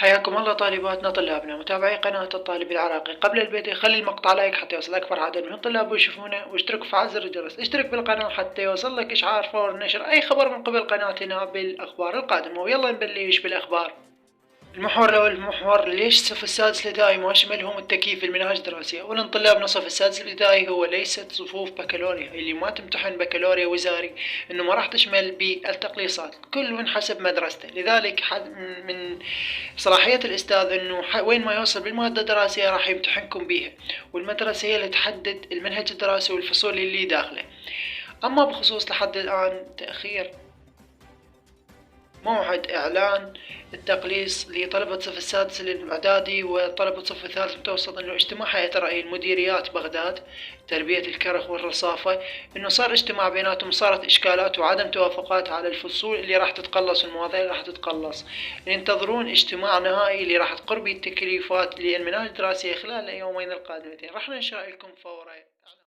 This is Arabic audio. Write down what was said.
حياكم الله طالباتنا طلابنا متابعي قناة الطالب العراقي. قبل البدء خلي المقطع لايك حتى يوصل أكبر عدد من الطلاب ويشوفونه، واشترك وفعل زر الجرس. اشترك بالقناة حتى يوصل لك إشعار فور نشر أي خبر من قبل قناتنا بالأخبار القادمة. ويلا نبلش بالأخبار. المحور الأول، المحور ليش الصف السادس الابتدائي ما شملهم التكييف في المناهج الدراسية؟ أولا طلابنا الصف السادس الابتدائي هو ليست صفوف بكالوريا، اللي ما تمتحن بكالوريا وزاري إنه ما راح تشمل بالتقليصات، كل من حسب مدرسته. لذلك من صلاحية الأستاذ إنه وين ما يوصل بالمادة الدراسية راح يمتحنكم بيها، والمدرسة هي اللي تحدد المنهج الدراسي والفصول اللي داخله. أما بخصوص لحد الآن تأخير موعد إعلان التقليص لطلبة الصف السادس الإعدادي وطلبة الصف الثالث المتوسط، إنه اجتماع هيئة رأي المديريات بغداد تربية الكرخ والرصافة، إنه صار اجتماع بيناتهم، صارت إشكالات وعدم توافقات على الفصول اللي راح تتقلص والمواضيع اللي راح تتقلص. ينتظرون اجتماع نهائي اللي راح تقر به التكليفات للمناهج الدراسية خلال اليومين القادمتين. راح ننشر لكم فورا.